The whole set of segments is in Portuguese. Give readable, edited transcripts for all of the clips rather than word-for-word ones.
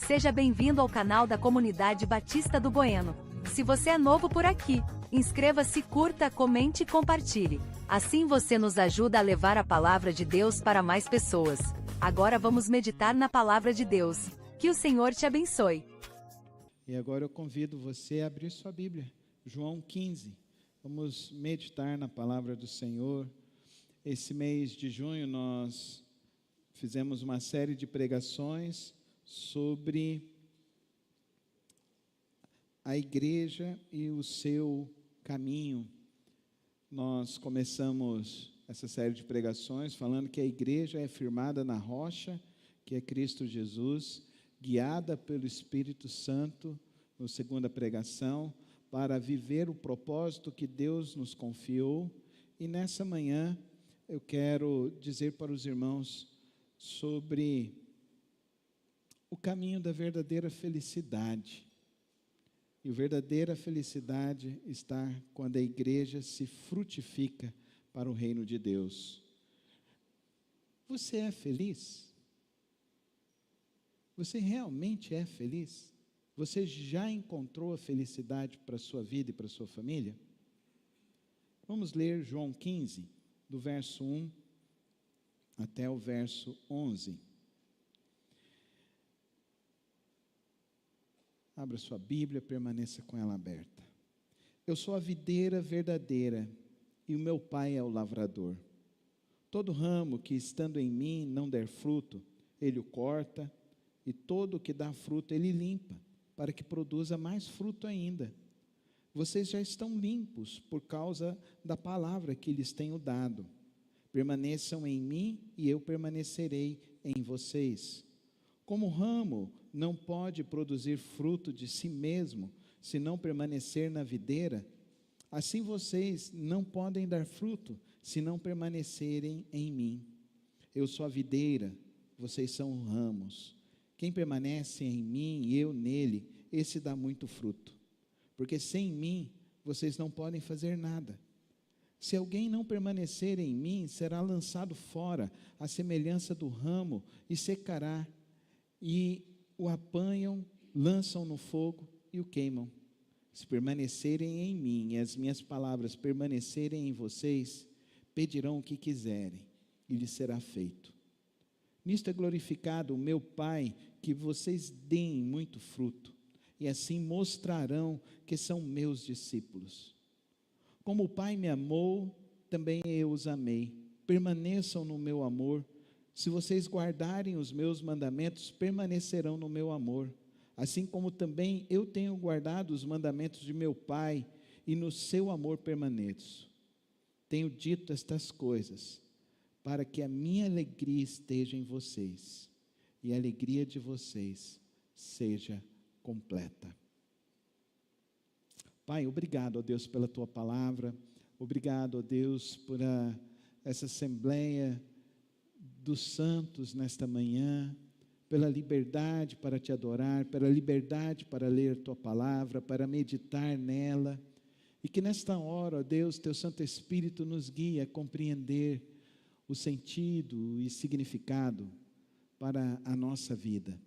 Seja bem-vindo ao canal da Comunidade Batista do Bueno. Se você é novo por aqui, inscreva-se, curta, comente e compartilhe. Assim você nos ajuda a levar a palavra de Deus para mais pessoas. Agora vamos meditar na palavra de Deus. Que o Senhor te abençoe. E agora eu convido você a abrir sua Bíblia, João 15. Vamos meditar na palavra do Senhor. Esse mês de junho nós fizemos uma série de pregações sobre a igreja e o seu caminho. Nós começamos essa série de pregações falando que a igreja é firmada na rocha, que é Cristo Jesus, guiada pelo Espírito Santo, na segunda pregação, para viver o propósito que Deus nos confiou. E nessa manhã eu quero dizer para os irmãos sobre o caminho da verdadeira felicidade. E a verdadeira felicidade está quando a igreja se frutifica para o reino de Deus. Você é feliz? Você realmente é feliz? Você já encontrou a felicidade para a sua vida e para a sua família? Vamos ler João 15, do verso 1 até o verso 11. Abra sua Bíblia, permaneça com ela aberta. Eu sou a videira verdadeira e o meu pai é o lavrador. Todo ramo que estando em mim não der fruto, ele o corta, e todo o que dá fruto ele limpa, para que produza mais fruto ainda. Vocês já estão limpos por causa da palavra que lhes tenho dado. Permaneçam em mim e eu permanecerei em vocês. Como o ramo não pode produzir fruto de si mesmo, se não permanecer na videira, assim vocês não podem dar fruto, se não permanecerem em mim. Eu sou a videira, vocês são ramos. Quem permanece em mim e eu nele, esse dá muito fruto. Porque sem mim, vocês não podem fazer nada. Se alguém não permanecer em mim, será lançado fora, à semelhança do ramo, e secará. E o apanham, lançam no fogo e o queimam. Se permanecerem em mim e as minhas palavras permanecerem em vocês, pedirão o que quiserem e lhes será feito. Nisto é glorificado o meu Pai, que vocês deem muito fruto, e assim mostrarão que são meus discípulos. Como o Pai me amou, também eu os amei. Permaneçam no meu amor. Se vocês guardarem os meus mandamentos, permanecerão no meu amor. Assim como também eu tenho guardado os mandamentos de meu Pai, e no seu amor permaneço. Tenho dito estas coisas, para que a minha alegria esteja em vocês, e a alegria de vocês seja completa. Pai, obrigado, ó Deus, pela Tua palavra. Obrigado, ó Deus, por essa assembleia dos santos nesta manhã, pela liberdade para Te adorar, pela liberdade para ler Tua palavra, para meditar nela, e que nesta hora, ó Deus, Teu Santo Espírito nos guie a compreender o sentido e significado para a nossa vida.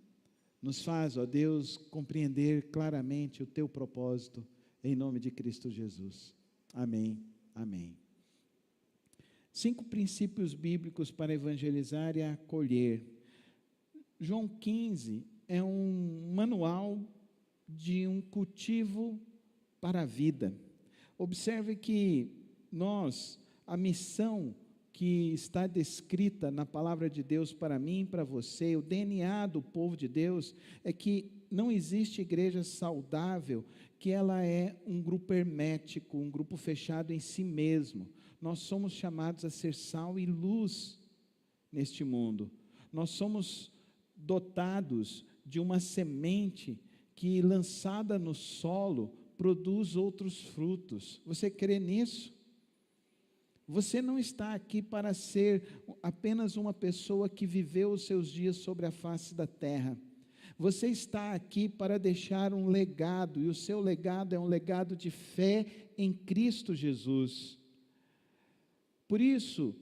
Nos faz, ó Deus, compreender claramente o Teu propósito, em nome de Cristo Jesus. Amém, amém. 5 princípios bíblicos para evangelizar e acolher. João 15 é um manual de um cultivo para a vida. Observe que a missão que está descrita na palavra de Deus para mim e para você, o DNA do povo de Deus, é que não existe igreja saudável, que ela é um grupo hermético, um grupo fechado em si mesmo. Nós somos chamados a ser sal e luz neste mundo. Nós somos dotados de uma semente que, lançada no solo, produz outros frutos. Você crê nisso? Você não está aqui para ser apenas uma pessoa que viveu os seus dias sobre a face da terra. Você está aqui para deixar um legado, e o seu legado é um legado de fé em Cristo Jesus. Por isso,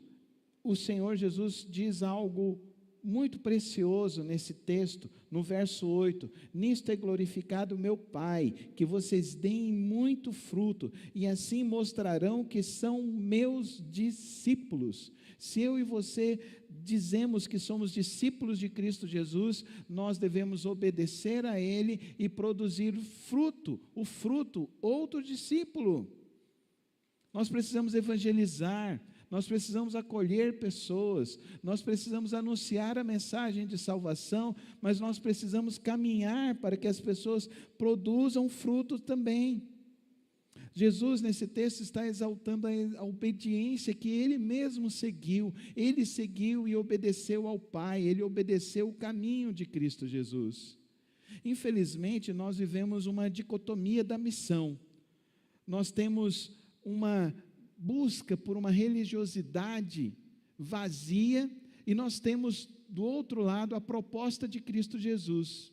o Senhor Jesus diz algo muito precioso nesse texto, no verso 8: nisto é glorificado o meu Pai, que vocês deem muito fruto, e assim mostrarão que são meus discípulos. Se eu e você dizemos que somos discípulos de Cristo Jesus, nós devemos obedecer a Ele e produzir fruto, o fruto, outro discípulo. Nós precisamos evangelizar, nós precisamos acolher pessoas, nós precisamos anunciar a mensagem de salvação, mas nós precisamos caminhar para que as pessoas produzam fruto também. Jesus, nesse texto, está exaltando a obediência que Ele mesmo seguiu. Ele seguiu e obedeceu ao Pai, Ele obedeceu o caminho de Cristo Jesus. Infelizmente, nós vivemos uma dicotomia da missão. Nós temos uma busca por uma religiosidade vazia, e nós temos do outro lado a proposta de Cristo Jesus.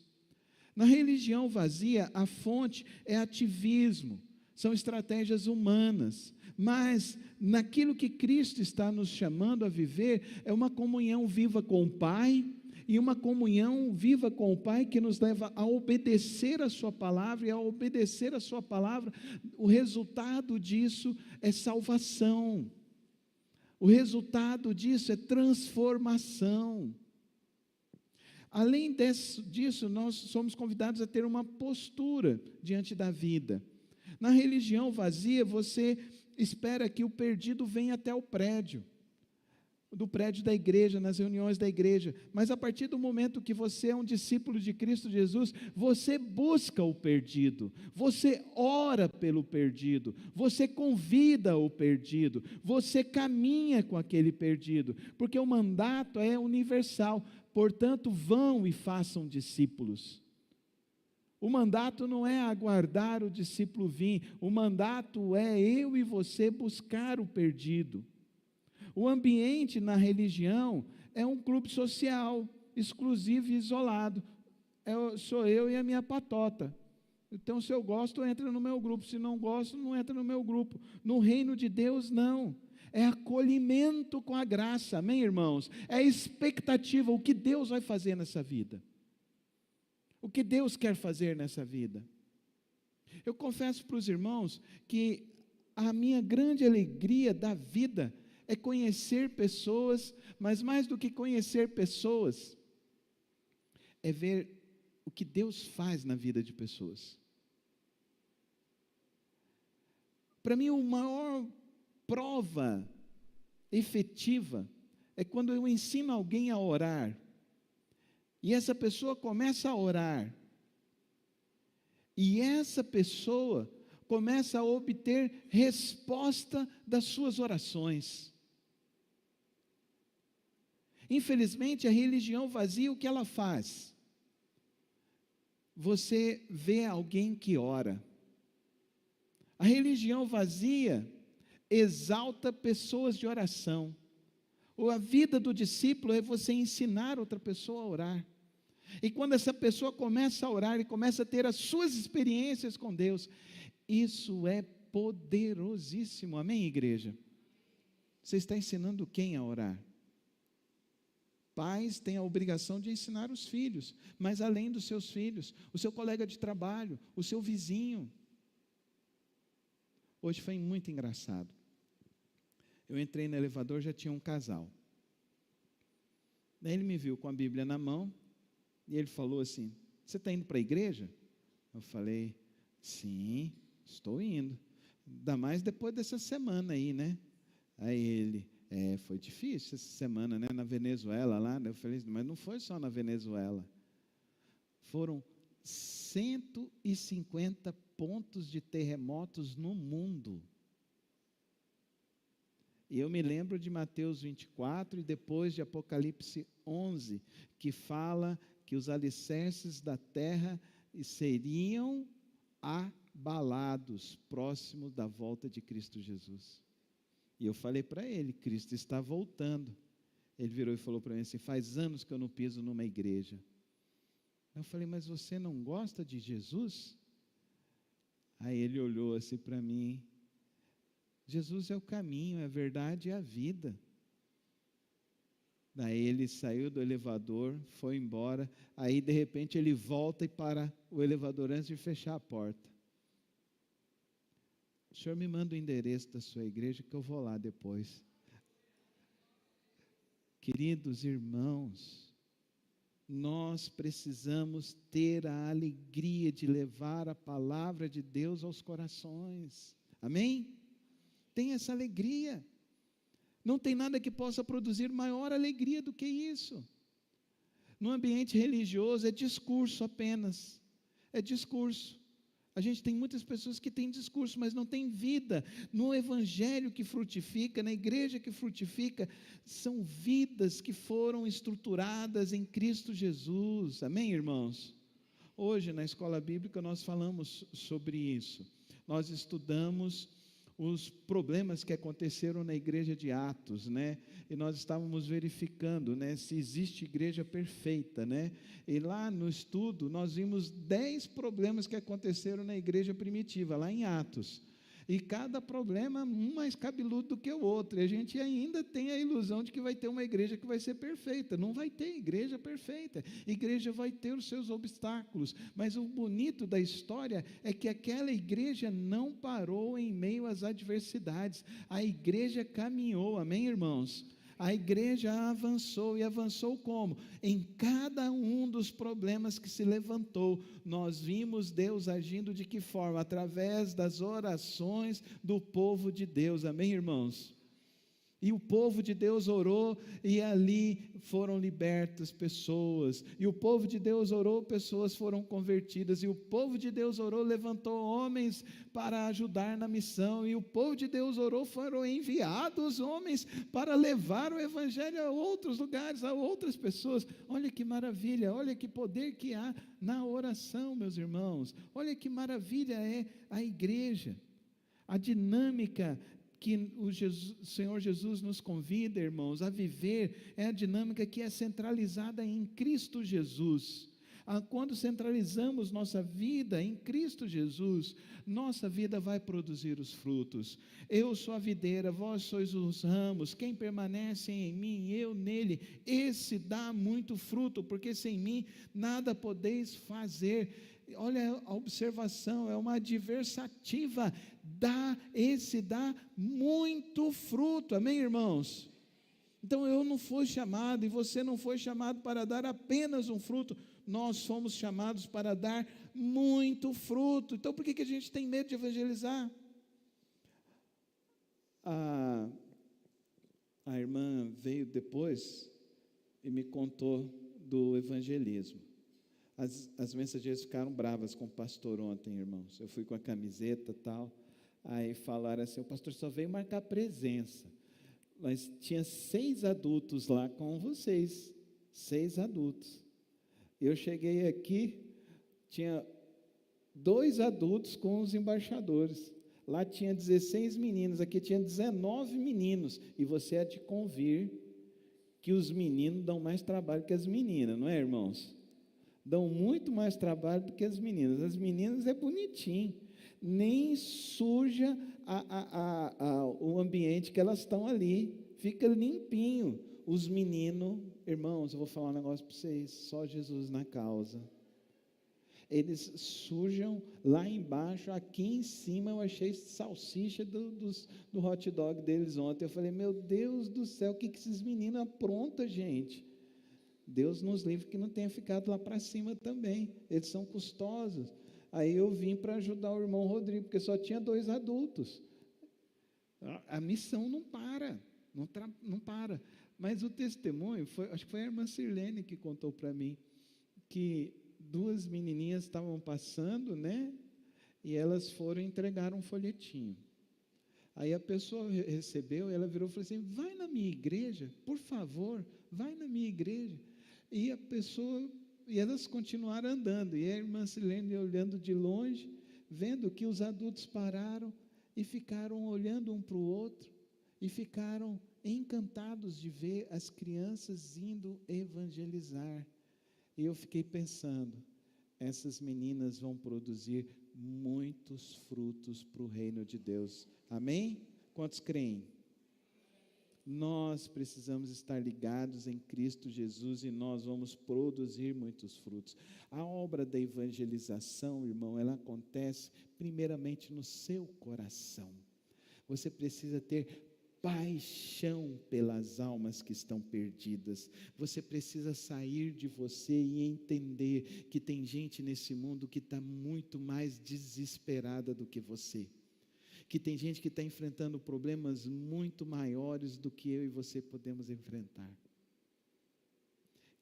Na religião vazia, a fonte é ativismo, são estratégias humanas, mas naquilo que Cristo está nos chamando a viver, é uma comunhão viva com o Pai, e uma comunhão viva com o Pai que nos leva a obedecer a sua palavra, e ao obedecer a sua palavra, o resultado disso é salvação, o resultado disso é transformação. Além disso, nós somos convidados a ter uma postura diante da vida. Na religião vazia, você espera que o perdido venha até o prédio, do prédio da igreja, nas reuniões da igreja, mas a partir do momento que você é um discípulo de Cristo Jesus, você busca o perdido, você ora pelo perdido, você convida o perdido, você caminha com aquele perdido, porque o mandato é universal, portanto, vão e façam discípulos. O mandato não é aguardar o discípulo vir, o mandato é eu e você buscar o perdido. O ambiente na religião é um clube social, exclusivo e isolado. Sou eu e a minha patota. Então, se eu gosto, entra no meu grupo. Se não gosto, não entra no meu grupo. No reino de Deus, não. É acolhimento com a graça, amém, irmãos? É expectativa, o que Deus vai fazer nessa vida. O que Deus quer fazer nessa vida. Eu confesso para os irmãos que a minha grande alegria da vida é conhecer pessoas, mas mais do que conhecer pessoas, é ver o que Deus faz na vida de pessoas. Para mim, a maior prova efetiva é quando eu ensino alguém a orar, e essa pessoa começa a orar, e essa pessoa começa a obter resposta das suas orações. Infelizmente, a religião vazia, o que ela faz? Você vê alguém que ora. A religião vazia exalta pessoas de oração. Ou a vida do discípulo é você ensinar outra pessoa a orar. E quando essa pessoa começa a orar e começa a ter as suas experiências com Deus, isso é poderosíssimo, amém, igreja? Você está ensinando quem a orar? Pais têm a obrigação de ensinar os filhos, mas além dos seus filhos, o seu colega de trabalho, o seu vizinho. Hoje foi muito engraçado. Eu entrei no elevador, já tinha um casal. Daí ele me viu com a Bíblia na mão, e ele falou assim: você está indo para a igreja? Eu falei: sim, estou indo. Ainda mais depois dessa semana aí, né? Aí ele: foi difícil essa semana, né? Na Venezuela lá. Eu falei: mas não foi só na Venezuela. Foram 150 pontos de terremotos no mundo. E eu me lembro de Mateus 24 e depois de Apocalipse 11, que fala que os alicerces da terra seriam abalados, próximo da volta de Cristo Jesus. E eu falei para ele: Cristo está voltando. Ele virou e falou para mim assim: faz anos que eu não piso numa igreja. Eu falei: mas você não gosta de Jesus? Aí ele olhou assim para mim: Jesus é o caminho, é a verdade e a vida. Daí ele saiu do elevador, foi embora, aí de repente ele volta e para o elevador antes de fechar a porta. O senhor me manda o endereço da sua igreja que eu vou lá depois. Queridos irmãos, nós precisamos ter a alegria de levar a palavra de Deus aos corações. Amém? Tenha essa alegria. Não tem nada que possa produzir maior alegria do que isso. No ambiente religioso é discurso apenas. É discurso. A gente tem muitas pessoas que têm discurso, mas não têm vida. No evangelho que frutifica, na igreja que frutifica, são vidas que foram estruturadas em Cristo Jesus. Amém, irmãos? Hoje, na escola bíblica, nós falamos sobre isso. Nós estudamos os problemas que aconteceram na igreja de Atos, né? E nós estávamos verificando, né, se existe igreja perfeita, né? E lá no estudo, nós vimos 10 problemas que aconteceram na igreja primitiva, lá em Atos. E cada problema, um mais cabeludo do que o outro. E a gente ainda tem a ilusão de que vai ter uma igreja que vai ser perfeita. Não vai ter igreja perfeita. Igreja vai ter os seus obstáculos. Mas o bonito da história é que aquela igreja não parou em meio às adversidades. A igreja caminhou. Amém, irmãos? A igreja avançou, e avançou como? Em cada um dos problemas que se levantou, nós vimos Deus agindo de que forma? Através das orações do povo de Deus, amém, irmãos? E o povo de Deus orou, e ali foram libertas pessoas, e o povo de Deus orou, pessoas foram convertidas, e o povo de Deus orou, levantou homens para ajudar na missão, e o povo de Deus orou, foram enviados homens para levar o evangelho a outros lugares, a outras pessoas. Olha que maravilha, olha que poder que há na oração, meus irmãos, olha que maravilha é a igreja, a dinâmica que o Senhor Jesus nos convida, irmãos, a viver, é a dinâmica que é centralizada em Cristo Jesus. Quando centralizamos nossa vida em Cristo Jesus, nossa vida vai produzir os frutos. Eu sou a videira, vós sois os ramos, quem permanece em mim, eu nele, esse dá muito fruto, porque sem mim nada podeis fazer. Olha a observação, é uma adversativa, dá muito fruto, amém, irmãos? Então eu não fui chamado, e você não foi chamado para dar apenas um fruto, nós fomos chamados para dar muito fruto. Então por que a gente tem medo de evangelizar? A irmã veio depois e me contou do evangelismo. As mensageiras ficaram bravas com o pastor ontem, irmãos. Eu fui com a camiseta e tal, aí falaram assim, o pastor só veio marcar presença, mas tinha 6 adultos lá com vocês, 6 adultos. Eu cheguei aqui, tinha 2 adultos com os embaixadores, lá tinha 16 meninas, aqui tinha 19 meninos, e você é de convir que os meninos dão mais trabalho que as meninas, não é, irmãos? Dão muito mais trabalho do que as meninas é bonitinho, nem suja o ambiente que elas estão ali, fica limpinho. Os meninos, irmãos, eu vou falar um negócio para vocês, só Jesus na causa. Eles sujam lá embaixo, aqui em cima eu achei salsicha do hot dog deles ontem. Eu falei, meu Deus do céu, o que esses meninos aprontam, gente? Deus nos livre que não tenha ficado lá para cima também, eles são custosos. Aí eu vim para ajudar o irmão Rodrigo, porque só tinha 2 adultos. A missão não para, não para. Mas o testemunho, acho que foi a irmã Sirlene que contou para mim, que 2 menininhas estavam passando, né? E elas foram entregar um folhetinho. Aí a pessoa recebeu, ela virou e falou assim, vai na minha igreja, por favor, vai na minha igreja. E elas continuaram andando, e a irmã Silene olhando de longe, vendo que os adultos pararam e ficaram olhando um para o outro, e ficaram encantados de ver as crianças indo evangelizar. E eu fiquei pensando, essas meninas vão produzir muitos frutos para o reino de Deus, amém? Quantos creem? Nós precisamos estar ligados em Cristo Jesus e nós vamos produzir muitos frutos. A obra da evangelização, irmão, ela acontece primeiramente no seu coração. Você precisa ter paixão pelas almas que estão perdidas. Você precisa sair de você e entender que tem gente nesse mundo que está muito mais desesperada do que você. Que tem gente que está enfrentando problemas muito maiores do que eu e você podemos enfrentar.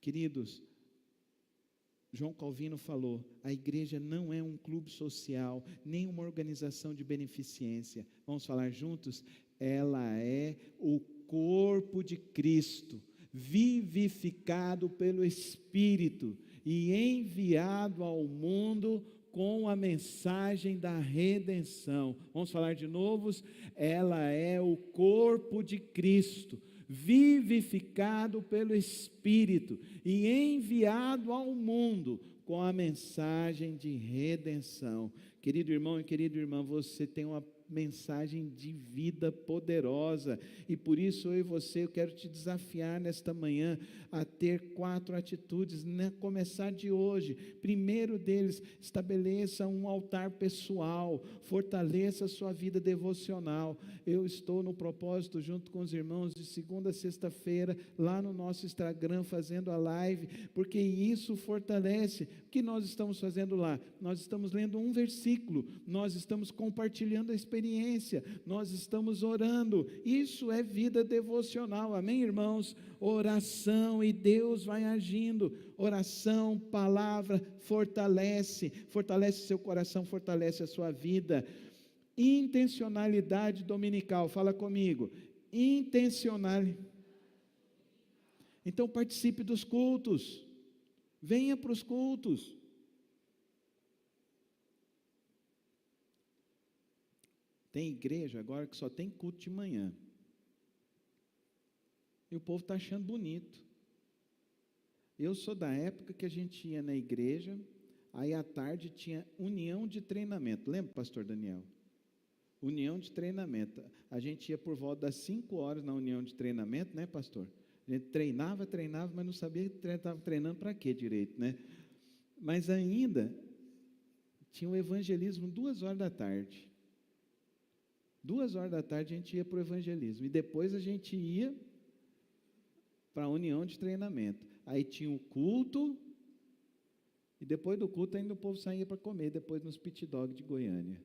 Queridos, João Calvino falou, a igreja não é um clube social, nem uma organização de beneficência. Vamos falar juntos? Ela é o corpo de Cristo, vivificado pelo Espírito e enviado ao mundo com a mensagem da redenção. Vamos falar de novo? Ela é o corpo de Cristo, vivificado pelo Espírito e enviado ao mundo com a mensagem de redenção. Querido irmão e querida irmã, você tem uma mensagem de vida poderosa, e por isso eu e você, eu quero te desafiar nesta manhã a ter 4 atitudes, né? Começar de hoje. Primeiro deles, estabeleça um altar pessoal, fortaleça a sua vida devocional. Eu estou no propósito junto com os irmãos de segunda a sexta-feira, lá no nosso Instagram, fazendo a live, porque isso fortalece. O que nós estamos fazendo lá? Nós estamos lendo um versículo, nós estamos compartilhando a experiência, nós estamos orando. Isso é vida devocional, amém, irmãos? Oração, e Deus vai agindo. Oração, palavra, fortalece seu coração, fortalece a sua vida. Intencionalidade dominical, fala comigo, então participe dos cultos, venha para os cultos. Tem igreja agora que só tem culto de manhã, e o povo está achando bonito. Eu sou da época que a gente ia na igreja, aí à tarde tinha união de treinamento, lembra, pastor Daniel? União de treinamento, a gente ia por volta das 5 horas na união de treinamento, né, pastor? A gente treinava, mas não sabia que estava treinando para quê direito, né? Mas ainda tinha o evangelismo 2 horas da tarde. 2 horas da tarde a gente ia para o evangelismo, e depois a gente ia para a união de treinamento. Aí tinha o culto, e depois do culto ainda o povo saía para comer, depois nos pit dog de Goiânia.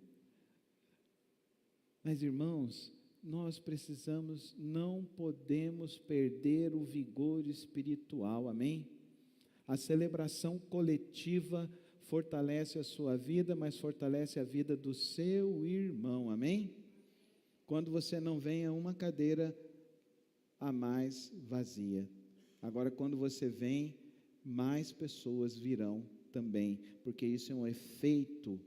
Mas irmãos, nós precisamos, não podemos perder o vigor espiritual, amém? A celebração coletiva fortalece a sua vida, mas fortalece a vida do seu irmão, amém? Quando você não vem a uma cadeira a mais vazia. Agora, quando você vem, mais pessoas virão também, porque isso é um efeito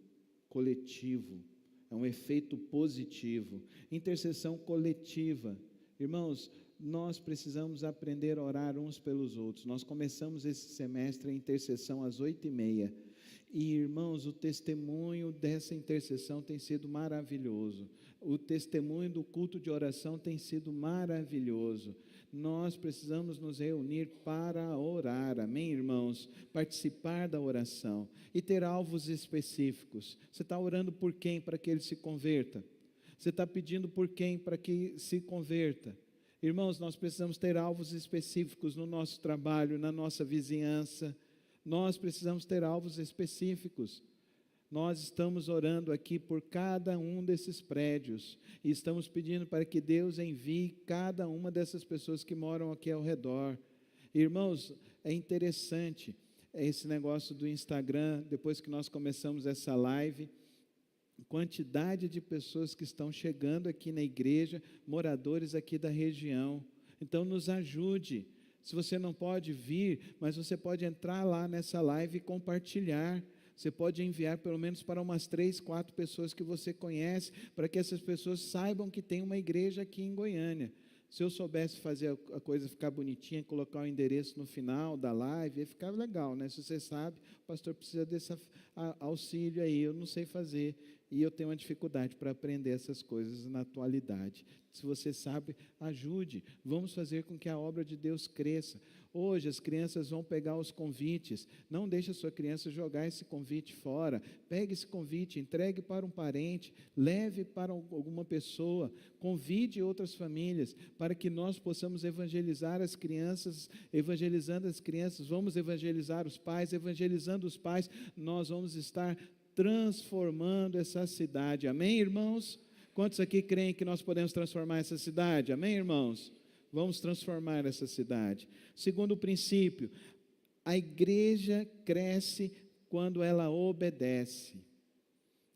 coletivo, é um efeito positivo. Intercessão coletiva. Irmãos, nós precisamos aprender a orar uns pelos outros. Nós começamos esse semestre a intercessão às 8h30. E, irmãos, o testemunho dessa intercessão tem sido maravilhoso. O testemunho do culto de oração tem sido maravilhoso. Nós precisamos nos reunir para orar, amém, irmãos? Participar da oração e ter alvos específicos. Você está orando por quem para que ele se converta? Você está pedindo por quem para que se converta? Irmãos, nós precisamos ter alvos específicos no nosso trabalho, na nossa vizinhança. Nós precisamos ter alvos específicos. Nós estamos orando aqui por cada um desses prédios e estamos pedindo para que Deus envie cada uma dessas pessoas que moram aqui ao redor. Irmãos, é interessante esse negócio do Instagram. Depois que nós começamos essa live, quantidade de pessoas que estão chegando aqui na igreja, moradores aqui da região. Então nos ajude. Se você não pode vir, mas você pode entrar lá nessa live e compartilhar. Você pode enviar pelo menos para umas 3, 4 pessoas que você conhece, para que essas pessoas saibam que tem uma igreja aqui em Goiânia. Se eu soubesse fazer a coisa ficar bonitinha, colocar o endereço no final da live, ia ficar legal, né? Se você sabe, o pastor precisa desse auxílio aí, eu não sei fazer. E eu tenho uma dificuldade para aprender essas coisas na atualidade. Se você sabe, ajude. Vamos fazer com que a obra de Deus cresça. Hoje as crianças vão pegar os convites. Não deixe a sua criança jogar esse convite fora. Pegue esse convite, entregue para um parente, leve para alguma pessoa, convide outras famílias, para que nós possamos evangelizar as crianças. Evangelizando as crianças, vamos evangelizar os pais. Evangelizando os pais, nós vamos estar transformando essa cidade. Amém, irmãos? Quantos aqui creem que nós podemos transformar essa cidade? Amém, irmãos? Vamos transformar essa cidade. Segundo princípio, a igreja cresce quando ela obedece.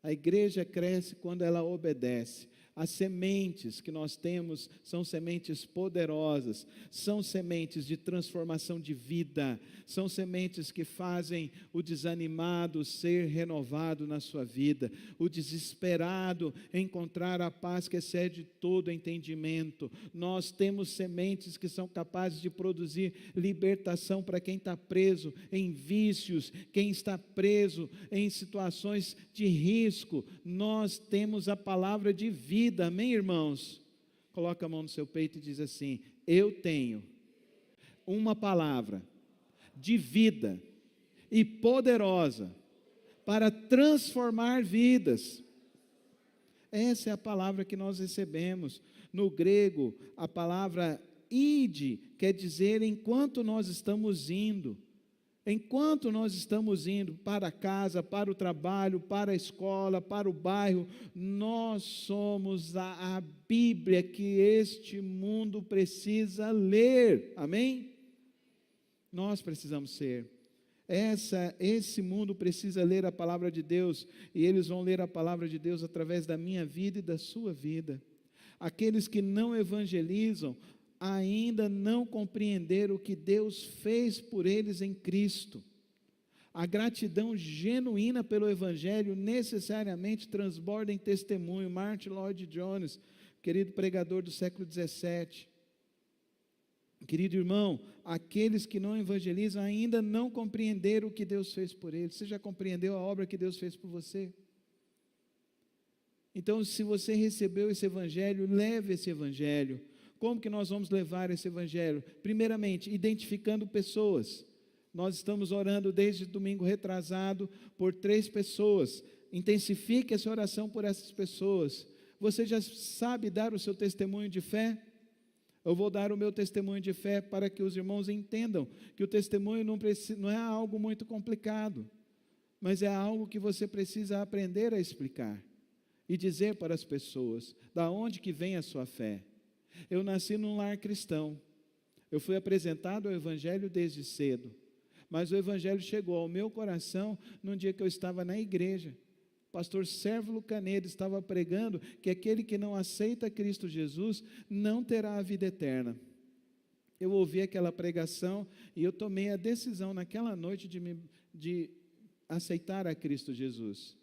A igreja cresce quando ela obedece. As sementes que nós temos são sementes poderosas, são sementes de transformação de vida, são sementes que fazem o desanimado ser renovado na sua vida, o desesperado encontrar a paz que excede todo entendimento. Nós temos sementes que são capazes de produzir libertação para quem está preso em vícios, quem está preso em situações de risco. Nós temos a palavra de vida. Amém, irmãos? Coloca a mão no seu peito e diz assim: eu tenho uma palavra de vida e poderosa para transformar vidas. Essa é a palavra que nós recebemos. No grego, a palavra ide quer dizer enquanto nós estamos indo. Enquanto nós estamos indo para casa, para o trabalho, para a escola, para o bairro, nós somos a Bíblia que este mundo precisa ler. Amém? Nós precisamos ser. Esse mundo precisa ler a palavra de Deus, e eles vão ler a palavra de Deus através da minha vida e da sua vida. Aqueles que não evangelizam ainda não compreenderam o que Deus fez por eles em Cristo. A gratidão genuína pelo Evangelho necessariamente transborda em testemunho. Martin Lloyd Jones, querido pregador do século 17. Querido irmão, aqueles que não evangelizam ainda não compreenderam o que Deus fez por eles. Você já compreendeu a obra que Deus fez por você? Então, se você recebeu esse Evangelho, leve esse Evangelho. Como que nós vamos levar esse Evangelho? Primeiramente, identificando pessoas. Nós estamos orando desde domingo retrasado por 3 pessoas. Intensifique essa oração por essas pessoas. Você já sabe dar o seu testemunho de fé? Eu vou dar o meu testemunho de fé para que os irmãos entendam que o testemunho não é algo muito complicado, mas é algo que você precisa aprender a explicar e dizer para as pessoas da onde que vem a sua fé. Eu nasci num lar cristão, eu fui apresentado ao Evangelho desde cedo, mas o Evangelho chegou ao meu coração num dia que eu estava na igreja. O pastor Sérvulo Canedo estava pregando que aquele que não aceita Cristo Jesus não terá a vida eterna. Eu ouvi aquela pregação e eu tomei a decisão naquela noite de aceitar a Cristo Jesus.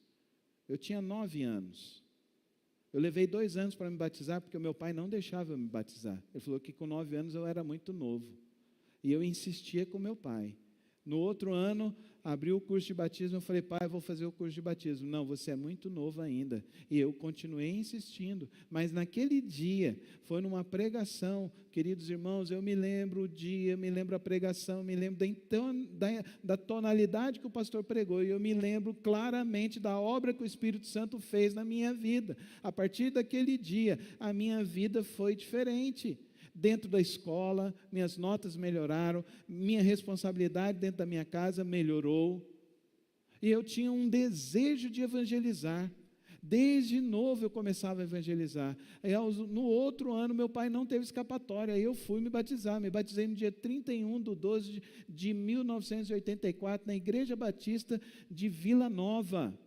Eu tinha 9 anos. Eu levei 2 anos para me batizar, porque o meu pai não deixava eu me batizar. Ele falou que com 9 anos eu era muito novo. E eu insistia com meu pai. No outro ano, abriu o curso de batismo, eu falei: pai, eu vou fazer o curso de batismo. Não, você é muito novo ainda. E eu continuei insistindo. Mas naquele dia, foi numa pregação, queridos irmãos, eu me lembro o dia, me lembro a pregação, me lembro da tonalidade que o pastor pregou, e eu me lembro claramente da obra que o Espírito Santo fez na minha vida. A partir daquele dia, a minha vida foi diferente. Dentro da escola, minhas notas melhoraram, minha responsabilidade dentro da minha casa melhorou, e eu tinha um desejo de evangelizar. Desde novo eu começava a evangelizar. Aí, no outro ano, meu pai não teve escapatória, aí eu fui me batizar. Me batizei no dia 31/12 de 1984, na Igreja Batista de Vila Nova,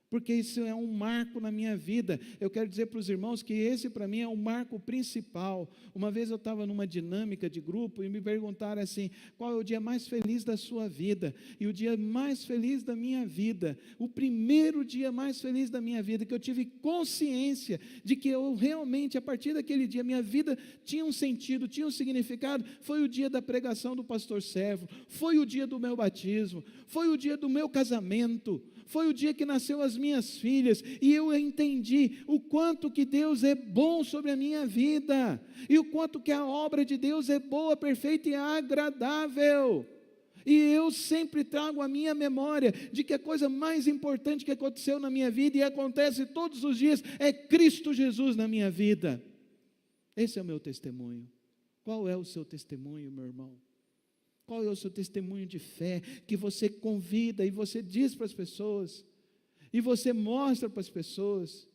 porque isso é um marco na minha vida. Eu quero dizer para os irmãos que esse para mim é o marco principal. Uma vez eu estava numa dinâmica de grupo e me perguntaram assim: qual é o dia mais feliz da sua vida? E o dia mais feliz da minha vida, o primeiro dia mais feliz da minha vida, que eu tive consciência de que eu realmente, a partir daquele dia, minha vida tinha um sentido, tinha um significado, foi o dia da pregação do pastor Servo, foi o dia do meu batismo, foi o dia do meu casamento, foi o dia que nasceu as minhas filhas, e eu entendi o quanto que Deus é bom sobre a minha vida, e o quanto que a obra de Deus é boa, perfeita e agradável. E eu sempre trago a minha memória de que a coisa mais importante que aconteceu na minha vida, e acontece todos os dias, é Cristo Jesus na minha vida. Esse é o meu testemunho. Qual é o seu testemunho, meu irmão? Qual é o seu testemunho de fé, que você convida e você diz para as pessoas, e você mostra para as pessoas?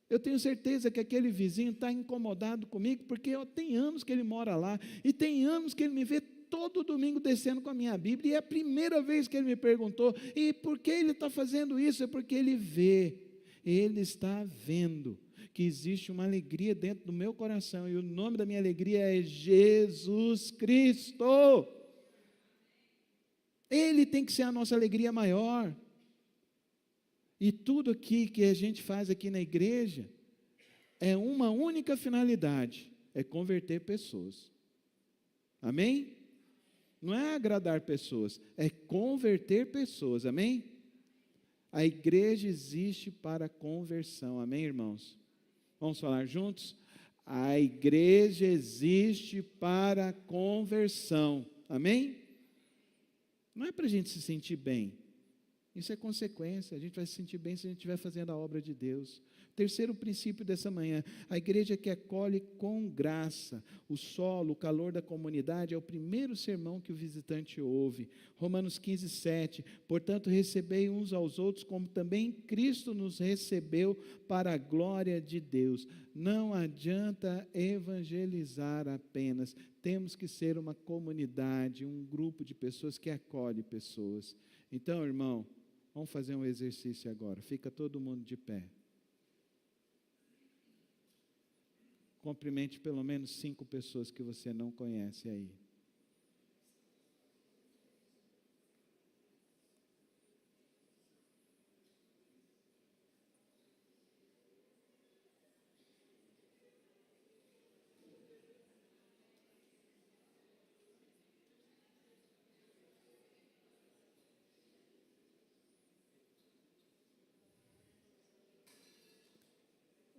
Eu tenho certeza que aquele vizinho está incomodado comigo, porque tem anos que ele mora lá, e tem anos que ele me vê todo domingo descendo com a minha Bíblia, e é a primeira vez que ele me perguntou, e por que ele está fazendo isso? É porque ele está vendo, que existe uma alegria dentro do meu coração, e o nome da minha alegria é Jesus Cristo. Ele tem que ser a nossa alegria maior. E tudo aqui que a gente faz aqui na igreja, é uma única finalidade, é converter pessoas. Amém? Não é agradar pessoas, é converter pessoas, amém? A igreja existe para conversão, amém, irmãos? Vamos falar juntos? A igreja existe para conversão, amém? Não é para a gente se sentir bem, isso é consequência, a gente vai se sentir bem se a gente estiver fazendo a obra de Deus. Terceiro princípio dessa manhã, a igreja que acolhe com graça, o solo, o calor da comunidade, é o primeiro sermão que o visitante ouve. Romanos 15, 7, portanto recebei uns aos outros, como também Cristo nos recebeu para a glória de Deus. Não adianta evangelizar apenas, temos que ser uma comunidade, um grupo de pessoas que acolhe pessoas. Então, irmão, vamos fazer um exercício agora, fica todo mundo de pé. Cumprimente pelo menos 5 pessoas que você não conhece aí.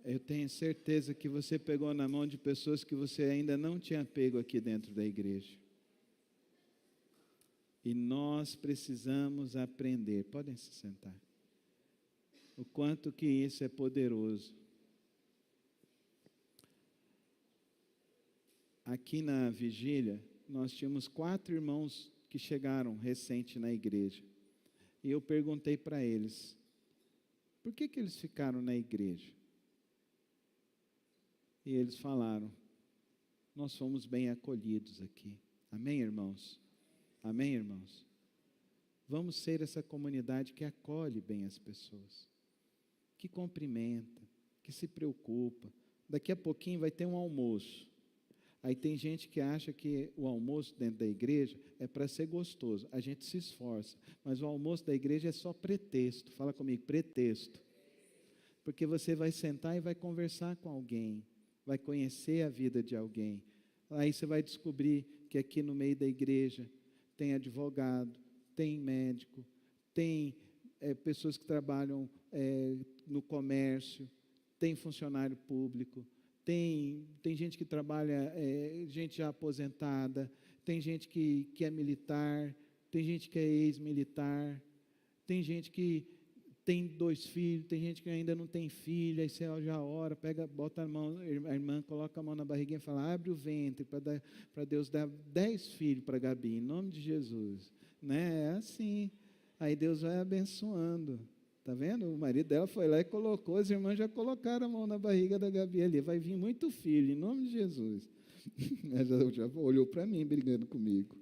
Eu tenho certeza que você pegou na mão de pessoas que você ainda não tinha pego aqui dentro da igreja. E nós precisamos aprender, podem se sentar, o quanto que isso é poderoso. Aqui na vigília, nós tínhamos 4 irmãos que chegaram recente na igreja. E eu perguntei para eles, por que eles ficaram na igreja? E eles falaram, nós fomos bem acolhidos aqui. Amém, irmãos? Amém, irmãos? Vamos ser essa comunidade que acolhe bem as pessoas, que cumprimenta, que se preocupa. Daqui a pouquinho vai ter um almoço. Aí tem gente que acha que o almoço dentro da igreja é para ser gostoso. A gente se esforça, mas o almoço da igreja é só pretexto. Fala comigo, pretexto. Porque você vai sentar e vai conversar com alguém, vai conhecer a vida de alguém. Aí você vai descobrir que aqui no meio da igreja tem advogado, tem médico, tem pessoas que trabalham no comércio, tem funcionário público, tem gente que trabalha, gente já aposentada, tem gente que é militar, tem gente que é ex-militar, tem gente que tem 2 filhos, tem gente que ainda não tem filho, aí você já ora, pega, bota a mão, a irmã coloca a mão na barriguinha e fala, abre o ventre para Deus dar 10 filhos para Gabi, em nome de Jesus. Né? É assim, aí Deus vai abençoando, tá vendo? O marido dela foi lá e colocou, as irmãs já colocaram a mão na barriga da Gabi ali, vai vir muito filho, em nome de Jesus. Ela já olhou para mim, brigando comigo.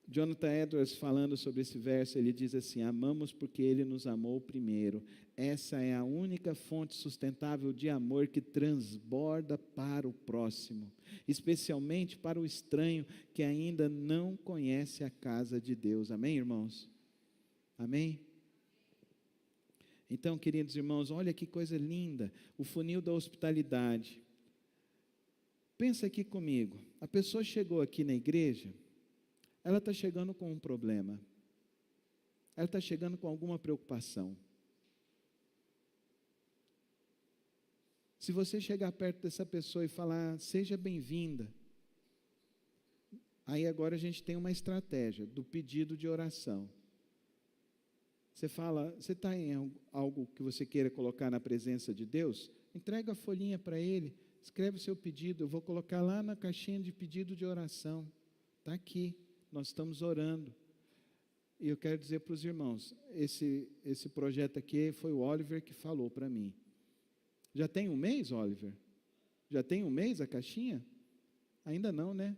Jonathan Edwards, falando sobre esse verso, ele diz assim, amamos porque Ele nos amou primeiro. Essa é a única fonte sustentável de amor que transborda para o próximo, especialmente para o estranho que ainda não conhece a casa de Deus. Amém, irmãos? Amém? Então, queridos irmãos, olha que coisa linda, o funil da hospitalidade. Pensa aqui comigo, a pessoa chegou aqui na igreja, ela está chegando com um problema. ela está chegando com alguma preocupação. Se você chegar perto dessa pessoa e falar, seja bem-vinda, aí agora a gente tem uma estratégia do pedido de oração. Você fala, você está em algo que você queira colocar na presença de Deus? Entrega a folhinha para Ele, escreve o seu pedido, eu vou colocar lá na caixinha de pedido de oração. Está aqui, nós estamos orando. E eu quero dizer para os irmãos, esse projeto aqui foi o Oliver que falou para mim. Já tem um mês, Oliver? Já tem um mês a caixinha? Ainda não, né?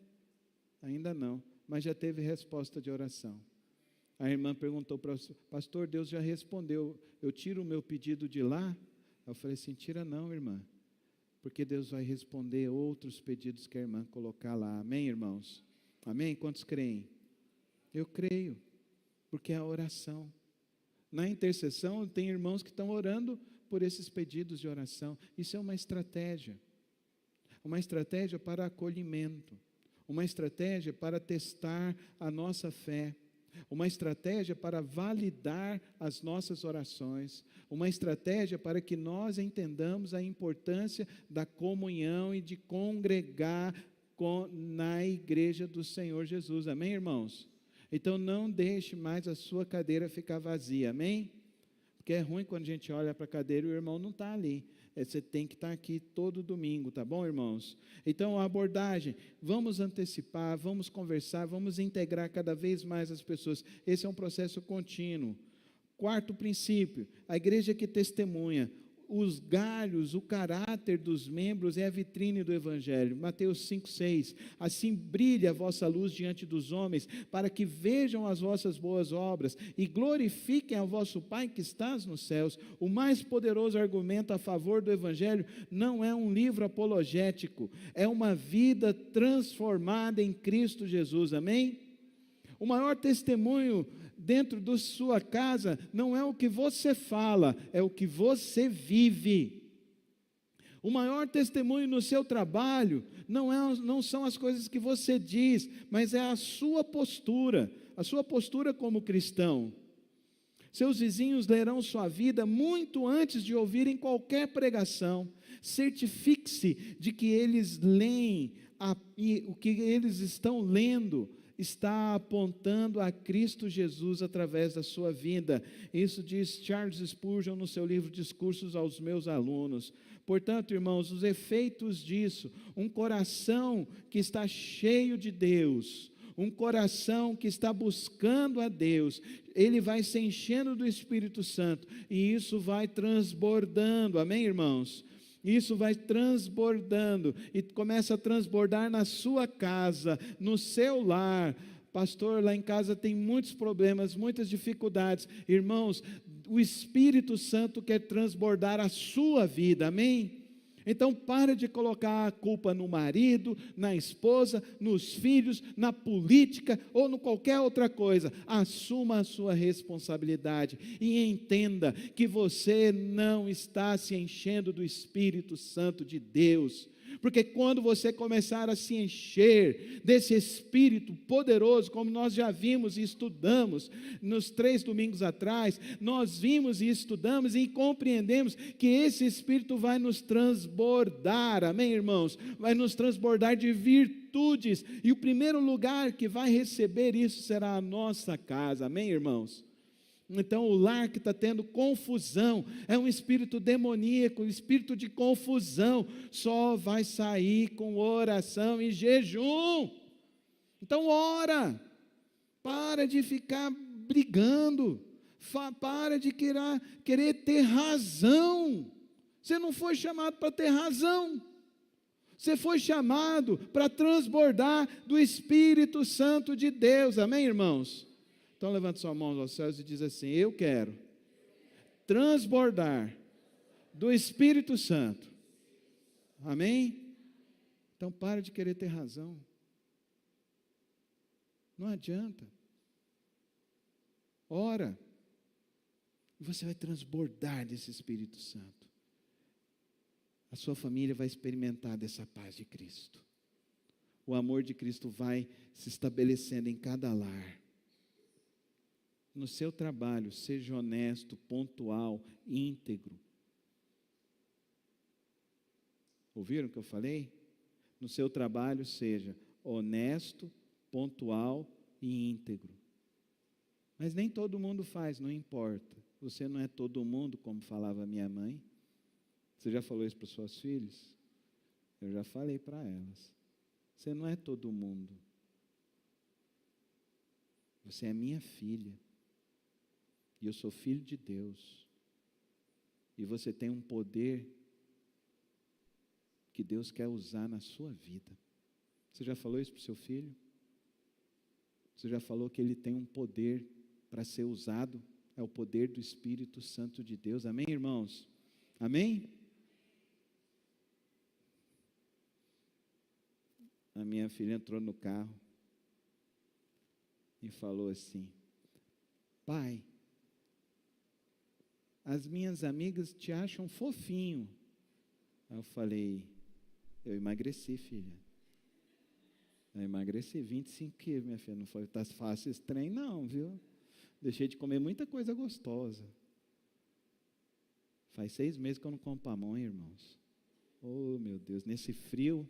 Ainda não, mas já teve resposta de oração. A irmã perguntou para o pastor, Deus já respondeu, eu tiro o meu pedido de lá? Eu falei assim, tira não, irmã, porque Deus vai responder outros pedidos que a irmã colocar lá. Amém, irmãos? Amém? Quantos creem? Eu creio, porque é a oração. Na intercessão, tem irmãos que estão orando por esses pedidos de oração. Isso é uma estratégia para acolhimento, uma estratégia para testar a nossa fé, uma estratégia para validar as nossas orações, uma estratégia para que nós entendamos a importância da comunhão e de congregar na igreja do Senhor Jesus. Amém, irmãos? Então não deixe mais a sua cadeira ficar vazia, amém? Porque é ruim quando a gente olha para a cadeira e o irmão não está ali. Você tem que estar aqui todo domingo, tá bom, irmãos? Então, a abordagem, vamos antecipar, vamos conversar, vamos integrar cada vez mais as pessoas. Esse é um processo contínuo. Quarto princípio, a igreja que testemunha. Os galhos, o caráter dos membros é a vitrine do Evangelho. Mateus 5,6. Assim brilha a vossa luz diante dos homens, para que vejam as vossas boas obras e glorifiquem ao vosso Pai que estás nos céus. O mais poderoso argumento a favor do Evangelho não é um livro apologético, é uma vida transformada em Cristo Jesus. Amém? O maior testemunho dentro da sua casa não é o que você fala, é o que você vive. O maior testemunho no seu trabalho não são as coisas que você diz, mas é a sua postura como cristão. Seus vizinhos lerão sua vida muito antes de ouvirem qualquer pregação. Certifique-se de que eles leem e o que eles estão lendo está apontando a Cristo Jesus através da sua vida. Isso diz Charles Spurgeon no seu livro Discursos aos meus alunos. Portanto, irmãos, os efeitos disso, um coração que está cheio de Deus, um coração que está buscando a Deus, ele vai se enchendo do Espírito Santo, e isso vai transbordando, amém, irmãos? Isso vai transbordando, e começa a transbordar na sua casa, no seu lar. Pastor, lá em casa tem muitos problemas, muitas dificuldades. Irmãos, o Espírito Santo quer transbordar a sua vida, amém? Então, para de colocar a culpa no marido, na esposa, nos filhos, na política ou em qualquer outra coisa. Assuma a sua responsabilidade e entenda que você não está se enchendo do Espírito Santo de Deus. Porque quando você começar a se encher desse Espírito poderoso, como nós já vimos e estudamos nos 3 domingos atrás, nós vimos e estudamos e compreendemos que esse Espírito vai nos transbordar, amém, irmãos? Vai nos transbordar de virtudes, e o primeiro lugar que vai receber isso será a nossa casa, amém, irmãos? Então, o lar que está tendo confusão, é um espírito demoníaco, um espírito de confusão, só vai sair com oração e jejum. Então, ora, para de ficar brigando, para de querer ter razão. Você não foi chamado para ter razão, você foi chamado para transbordar do Espírito Santo de Deus, amém, irmãos? Então levante sua mão aos céus e diz assim: eu quero transbordar do Espírito Santo. Amém? Então pare de querer ter razão. Não adianta. Ora, você vai transbordar desse Espírito Santo. A sua família vai experimentar dessa paz de Cristo. O amor de Cristo vai se estabelecendo em cada lar. no seu trabalho, seja honesto, pontual, íntegro. Ouviram o que eu falei? No seu trabalho, seja honesto, pontual e íntegro. Mas nem todo mundo faz, não importa. Você não é todo mundo, como falava minha mãe. Você já falou isso para suas filhas? Eu já falei para elas. Você não é todo mundo. Você é minha filha. E eu sou filho de Deus. E você tem um poder que Deus quer usar na sua vida. Você já falou isso para o seu filho? Você já falou que ele tem um poder para ser usado? É o poder do Espírito Santo de Deus. Amém, irmãos? Amém? A minha filha entrou no carro e falou assim: pai, as minhas amigas te acham fofinho. Aí eu falei: eu emagreci, filha. Eu emagreci 25 quilos, minha filha. Não foi, tá fácil esse trem não, viu? Deixei de comer muita coisa gostosa. Faz 6 meses que eu não como pamonha, irmãos. Oh, meu Deus, nesse frio,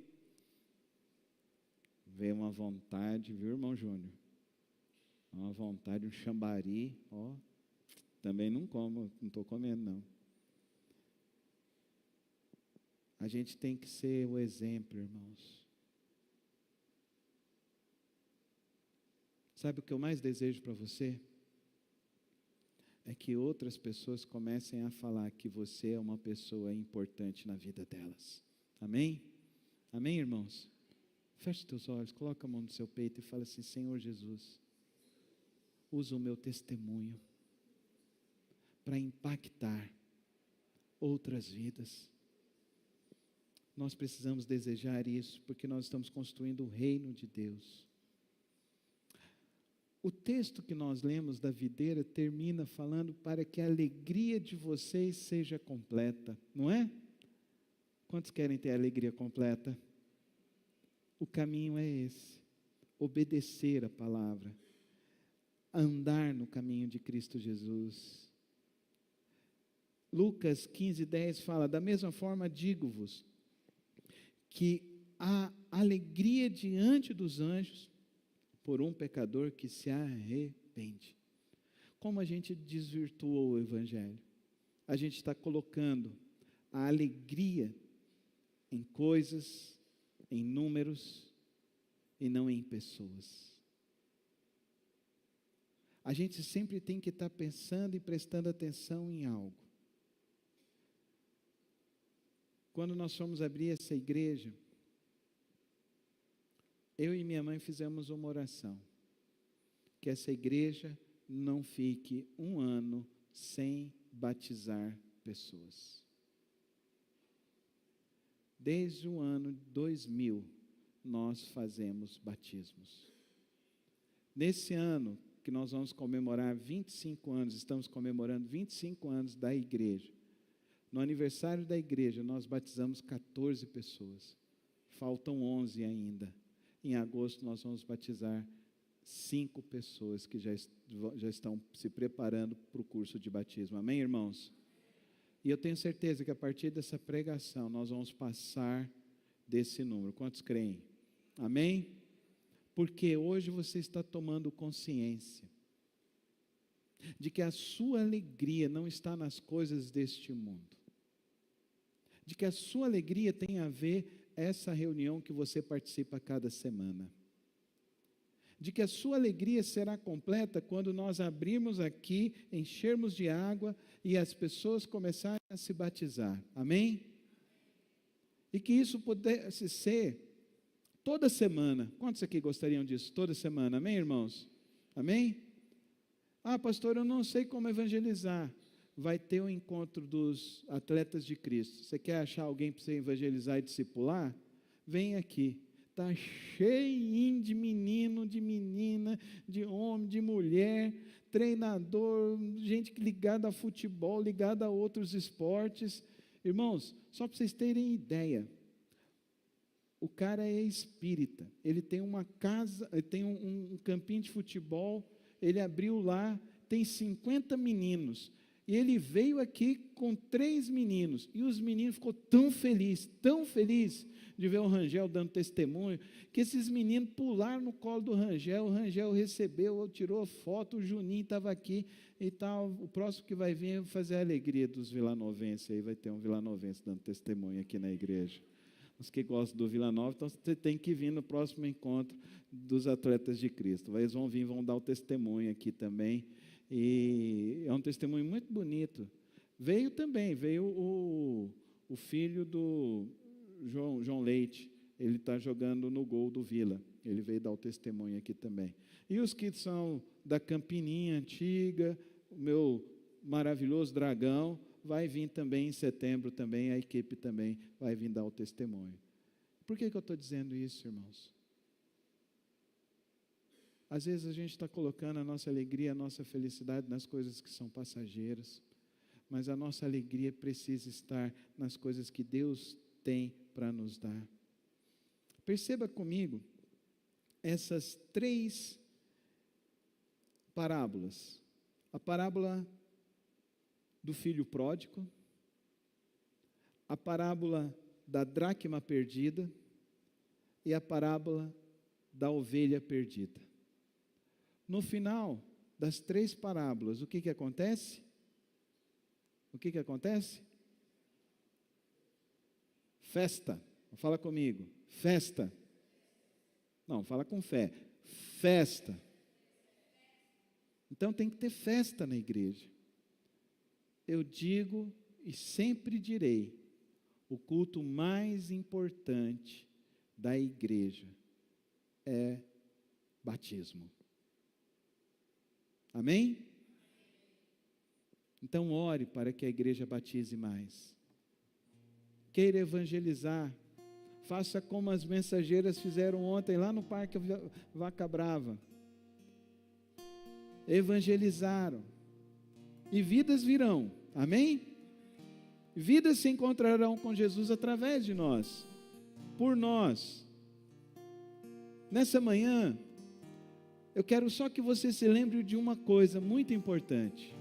veio uma vontade, viu, irmão Júnior? Uma vontade, um chambari, ó. Também não como, não estou comendo, não. A gente tem que ser o exemplo, irmãos. Sabe o que eu mais desejo para você? É que outras pessoas comecem a falar que você é uma pessoa importante na vida delas. Amém? Amém, irmãos? Feche os teus olhos, coloca a mão no seu peito e fala assim: Senhor Jesus, usa o meu testemunho para impactar outras vidas. Nós precisamos desejar isso, porque nós estamos construindo o reino de Deus. O texto que nós lemos da videira termina falando para que a alegria de vocês seja completa, não é? Quantos querem ter a alegria completa? O caminho é esse: obedecer a palavra, andar no caminho de Cristo Jesus. Lucas 15:10 fala: da mesma forma digo-vos, que a alegria diante dos anjos por um pecador que se arrepende. Como a gente desvirtuou o Evangelho? A gente está colocando a alegria em coisas, em números, e não em pessoas. A gente sempre tem que estar pensando e prestando atenção em algo. Quando nós fomos abrir essa igreja, eu e minha mãe fizemos uma oração, que essa igreja não fique um ano sem batizar pessoas. Desde o ano 2000, nós fazemos batismos. Nesse ano, que nós vamos comemorar 25 anos, estamos comemorando 25 anos da igreja. No aniversário da igreja, nós batizamos 14 pessoas. Faltam 11 ainda. Em agosto, nós vamos batizar 5 pessoas que já estão se preparando para o curso de batismo. Amém, irmãos? E eu tenho certeza que a partir dessa pregação, nós vamos passar desse número. Quantos creem? Amém? Porque hoje você está tomando consciência de que a sua alegria não está nas coisas deste mundo. De que a sua alegria tem a ver essa reunião que você participa cada semana. De que a sua alegria será completa quando nós abrirmos aqui, enchermos de água e as pessoas começarem a se batizar. Amém? E que isso pudesse ser toda semana. Quantos aqui gostariam disso? Toda semana. Amém, irmãos? Amém? Ah, pastor, eu não sei como evangelizar. Vai ter um encontro dos atletas de Cristo. Você quer achar alguém para você evangelizar e discipular? Vem aqui. Está cheio de menino, de menina, de homem, de mulher, treinador, gente ligada a futebol, ligada a outros esportes. Irmãos, só para vocês terem ideia, o cara é espírita, ele tem uma casa, ele tem um campinho de futebol, ele abriu lá, tem 50 meninos. E ele veio aqui com 3 meninos. E os meninos ficou tão feliz de ver o Rangel dando testemunho, que esses meninos pularam no colo do Rangel, o Rangel recebeu, tirou foto, o Juninho estava aqui e tal. O próximo que vai vir é fazer a alegria dos vilanovenses, aí vai ter um vilanovense dando testemunho aqui na igreja. Os que gostam do Vila Nova, então você tem que vir no próximo encontro dos atletas de Cristo. Eles vão vir, vão dar o testemunho aqui também, e é um testemunho muito bonito. Veio o filho do João Leite, ele está jogando no gol do Vila, ele veio dar o testemunho aqui também. E os que são da Campininha Antiga, o meu maravilhoso Dragão, vai vir também em setembro, também a equipe também vai vir dar o testemunho. Por que eu estou dizendo isso, irmãos? Às vezes a gente está colocando a nossa alegria, a nossa felicidade nas coisas que são passageiras, mas a nossa alegria precisa estar nas coisas que Deus tem para nos dar. Perceba comigo essas 3 parábolas. A parábola do filho pródigo, a parábola da dracma perdida e a parábola da ovelha perdida. No final das 3 parábolas, o que acontece? O que acontece? Festa. Fala comigo. Festa. Não, fala com fé. Festa. Então tem que ter festa na igreja. Eu digo e sempre direi, o culto mais importante da igreja é batismo. Amém? Então ore para que a igreja batize mais. Queira evangelizar. Faça como as mensageiras fizeram ontem lá no Parque Vaca Brava. Evangelizaram. E vidas virão. Amém? Vidas se encontrarão com Jesus através de nós. Por nós. Nessa manhã, eu quero só que você se lembre de uma coisa muito importante.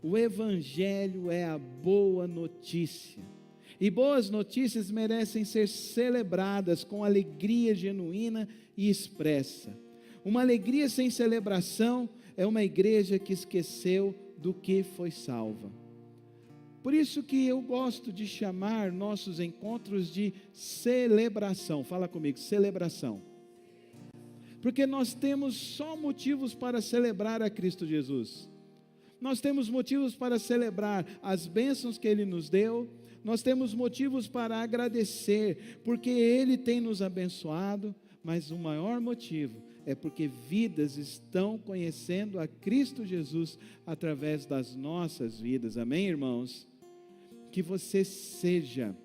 O Evangelho é a boa notícia. E boas notícias merecem ser celebradas com alegria genuína e expressa. Uma alegria sem celebração é uma igreja que esqueceu do que foi salva. Por isso que eu gosto de chamar nossos encontros de celebração. Fala comigo, celebração. Porque nós temos só motivos para celebrar a Cristo Jesus. Nós temos motivos para celebrar as bênçãos que Ele nos deu. Nós temos motivos para agradecer, porque Ele tem nos abençoado. Mas o maior motivo é porque vidas estão conhecendo a Cristo Jesus através das nossas vidas. Amém, irmãos? Que você seja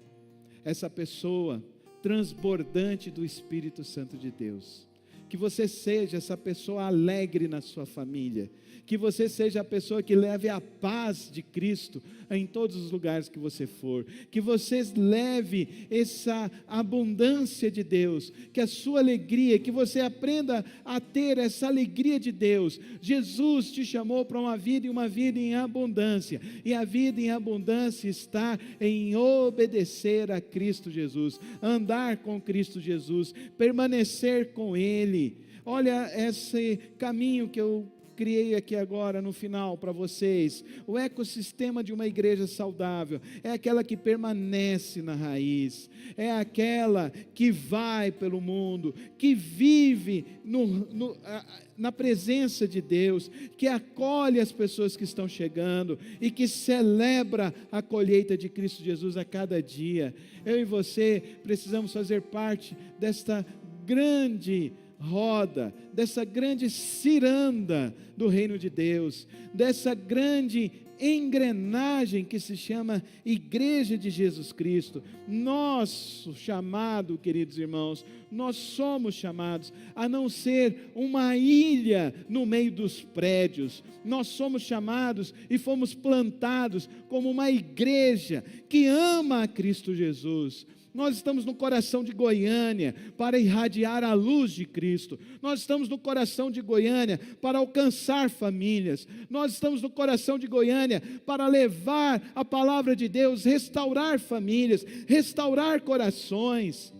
essa pessoa transbordante do Espírito Santo de Deus. Que você seja essa pessoa alegre na sua família. Que você seja a pessoa que leve a paz de Cristo em todos os lugares que você for. Que você leve essa abundância de Deus. Que a sua alegria, que você aprenda a ter essa alegria de Deus. Jesus te chamou para uma vida e uma vida em abundância. E a vida em abundância está em obedecer a Cristo Jesus. Andar com Cristo Jesus. Permanecer com Ele. Olha esse caminho que eu criei aqui agora no final para vocês. O ecossistema de uma igreja saudável é aquela que permanece na raiz, é aquela que vai pelo mundo, que vive na presença de Deus, que acolhe as pessoas que estão chegando e que celebra a colheita de Cristo Jesus a cada dia. Eu e você precisamos fazer parte desta grande roda, dessa grande ciranda do reino de Deus, dessa grande engrenagem que se chama Igreja de Jesus Cristo. Nosso chamado, queridos irmãos, nós somos chamados a não ser uma ilha no meio dos prédios. Nós somos chamados e fomos plantados como uma igreja que ama a Cristo Jesus. Nós estamos no coração de Goiânia para irradiar a luz de Cristo. Nós estamos no coração de Goiânia para alcançar famílias. Nós estamos no coração de Goiânia para levar a palavra de Deus, restaurar famílias, restaurar corações.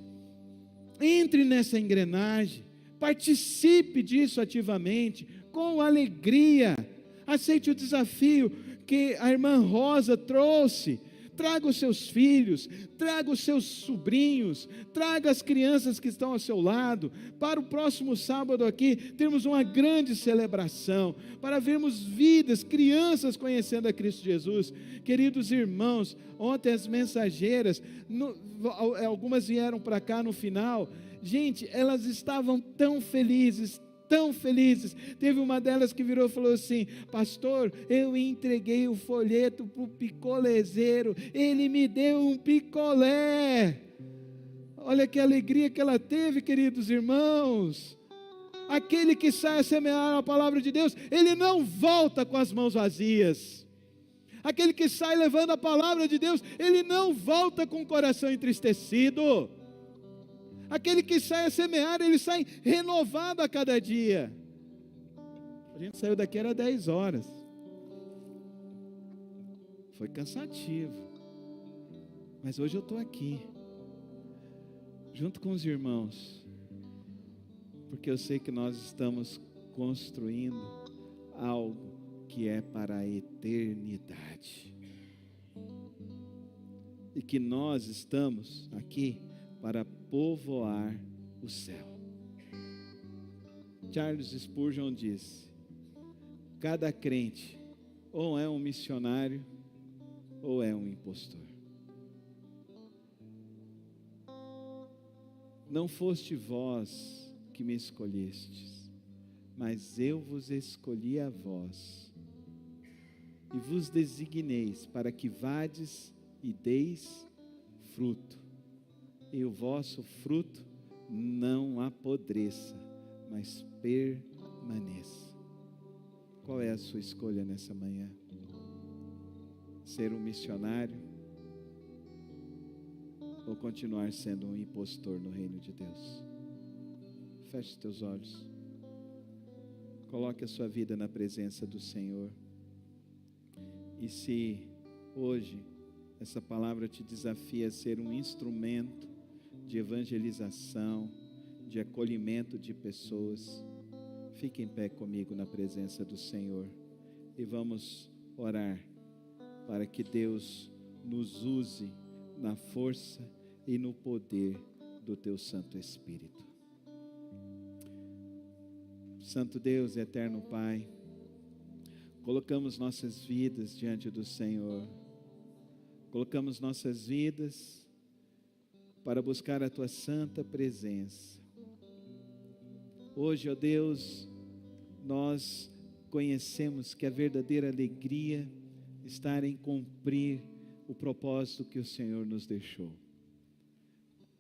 Entre nessa engrenagem, participe disso ativamente, com alegria. Aceite o desafio que a irmã Rosa trouxe. Traga os seus filhos, traga os seus sobrinhos, traga as crianças que estão ao seu lado, para o próximo sábado aqui, termos uma grande celebração, para vermos vidas, crianças conhecendo a Cristo Jesus. Queridos irmãos, ontem as mensageiras, algumas vieram para cá no final, gente, elas estavam tão felizes, teve uma delas que virou e falou assim: pastor, eu entreguei o folheto para o picolezeiro, ele me deu um picolé. Olha que alegria que ela teve, queridos irmãos. Aquele que sai a semear a palavra de Deus, ele não volta com as mãos vazias. Aquele que sai levando a palavra de Deus, ele não volta com o coração entristecido. Aquele que sai a semear, ele sai renovado a cada dia. A gente saiu daqui, era 10 horas. Foi cansativo. Mas hoje eu estou aqui, junto com os irmãos, porque eu sei que nós estamos construindo algo que é para a eternidade. E que nós estamos aqui para povoar o céu. Charles Spurgeon disse: cada crente ou é um missionário ou é um impostor. Não foste vós que me escolhestes, mas eu vos escolhi a vós, e vos designeis para que vades e deis fruto, e o vosso fruto não apodreça, mas permaneça. Qual é a sua escolha nessa manhã? Ser um missionário ou continuar sendo um impostor no reino de Deus? Feche os teus olhos. Coloque a sua vida na presença do Senhor. E se hoje essa palavra te desafia a ser um instrumento de evangelização, de acolhimento de pessoas, fique em pé comigo na presença do Senhor e vamos orar para que Deus nos use na força e no poder do Teu Santo Espírito. Santo Deus e eterno Pai, colocamos nossas vidas diante do Senhor, colocamos nossas vidas para buscar a Tua santa presença. Hoje, ó Deus, nós conhecemos que a verdadeira alegria está em cumprir o propósito que o Senhor nos deixou.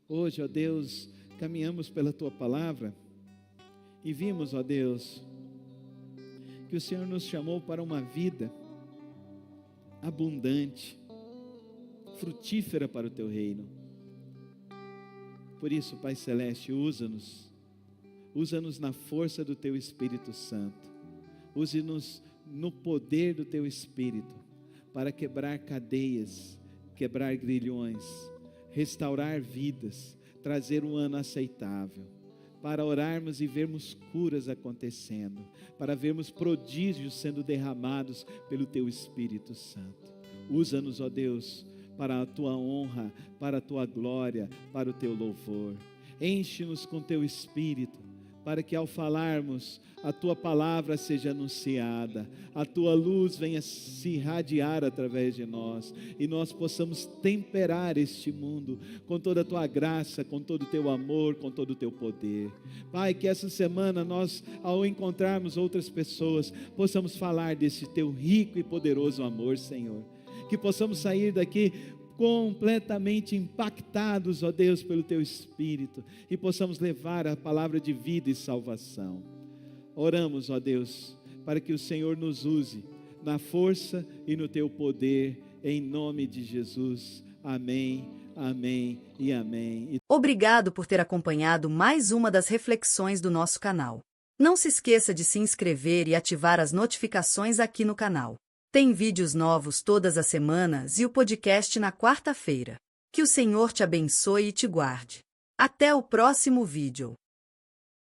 Hoje, ó Deus, caminhamos pela Tua palavra e vimos, ó Deus, que o Senhor nos chamou para uma vida abundante, frutífera para o Teu reino. Por isso, Pai Celeste, usa-nos na força do Teu Espírito Santo, use-nos no poder do Teu Espírito, para quebrar cadeias, quebrar grilhões, restaurar vidas, trazer um ano aceitável, para orarmos e vermos curas acontecendo, para vermos prodígios sendo derramados pelo Teu Espírito Santo. Usa-nos, ó Deus, para a Tua honra, para a Tua glória, para o Teu louvor. Enche-nos com Teu Espírito, para que ao falarmos, a Tua palavra seja anunciada, a Tua luz venha se irradiar através de nós, e nós possamos temperar este mundo com toda a Tua graça, com todo o Teu amor, com todo o Teu poder. Pai, que essa semana nós, ao encontrarmos outras pessoas, possamos falar desse Teu rico e poderoso amor, Senhor. Que possamos sair daqui completamente impactados, ó Deus, pelo Teu Espírito, e possamos levar a palavra de vida e salvação. Oramos, ó Deus, para que o Senhor nos use na força e no Teu poder, em nome de Jesus. Amém, Amém e amém. Obrigado por ter acompanhado mais uma das reflexões do nosso canal. Não se esqueça de se inscrever e ativar as notificações aqui no canal. Tem vídeos novos todas as semanas e o podcast na quarta-feira. Que o Senhor te abençoe e te guarde. Até o próximo vídeo.